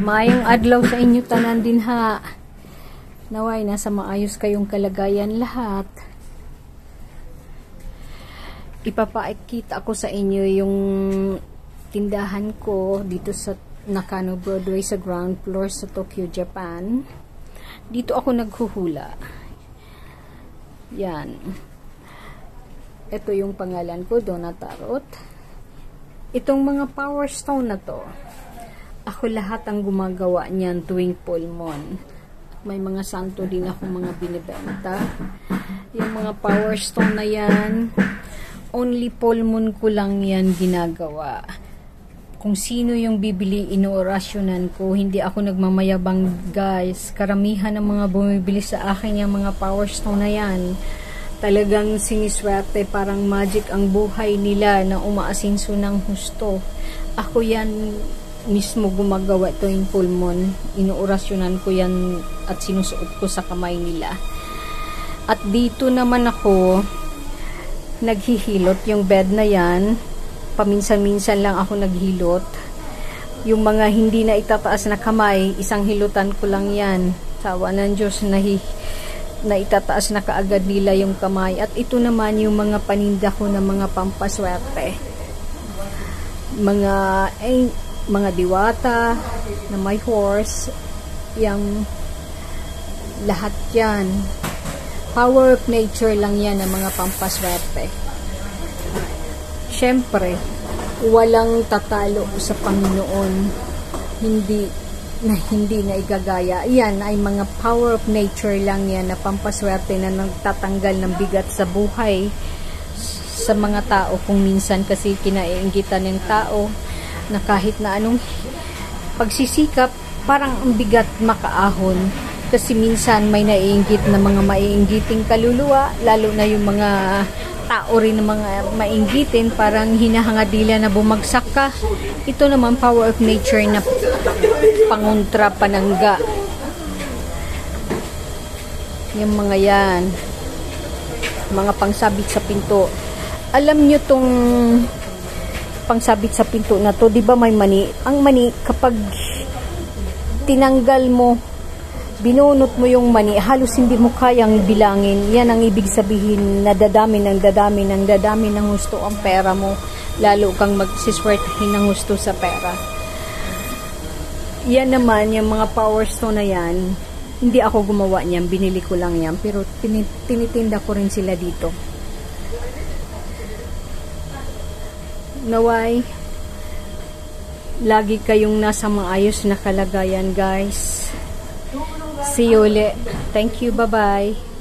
Maayong adlaw sa inyo tanan din ha. Naway nasa maayos kayong kalagayan lahat. Ipapakita ako sa inyo yung tindahan ko dito sa Nakano Broadway sa ground floor sa Tokyo, Japan. Dito ako naghuhula. Yan. Ito yung pangalan ko, Donna Tarot. Itong mga power stone na to, ako lahat ang gumagawa niyan tuwing full moon. May mga santo din ako mga binibenta. Yung mga power stone na yan, only full moon ko lang yan ginagawa. Kung sino yung bibili, inoorasyonan ko. Hindi ako nagmamayabang, guys. Karamihan ng mga bumibili sa akin yung mga power stone na yan, talagang siniswerte, parang magic ang buhay nila na umaasinso ng husto. Ako yan mismo gumagawa ito yung full moon. Inoorasyonan ko yan at sinusuot ko sa kamay nila. At dito naman ako naghihilot yung bed na yan. Paminsan-minsan lang ako naghilot. Yung mga hindi na itataas na kamay, isang hilutan ko lang yan. Sawa ng Diyos, na itataas na kaagad nila yung kamay. At ito naman yung mga paninda ko na mga pampaswerte. Mga diwata na may horse, yung lahat yan. Power of nature lang yan ng mga pampaswerte. Siyempre, walang tatalo sa Panginoon. Hindi na igagaya. Yan ay mga power of nature lang yan na pampaswerte na nagtatanggal ng bigat sa buhay sa mga tao. Kung minsan kasi kinaiinggitan ng tao na kahit na anong pagsisikap, parang ang bigat makaahon. Kasi minsan may naiinggit na mga maiinggiting kaluluwa, lalo na yung mga tao rin na mga mainggitin, parang hinahangad nila na bumagsak ka. Ito naman power of nature na pangontra, panangga. Yung mga yan, mga pangsabit sa pinto. Alam nyo tong pangsabit sa pinto na to, di ba may mani? Ang mani, kapag tinanggal mo, binunot mo yung mani, halos hindi mo kayang bilangin. Yan ang ibig sabihin na dadami ng husto ang pera mo. Lalo kang magsiswertehin ng husto sa pera. Yan naman, yung mga power stone na yan, hindi ako gumawa niyan, binili ko lang yan. Pero tinitinda ko rin sila dito. Naway, lagi kayong nasa maayos na kalagayan, guys. See you ulit. Thank you. Bye-bye.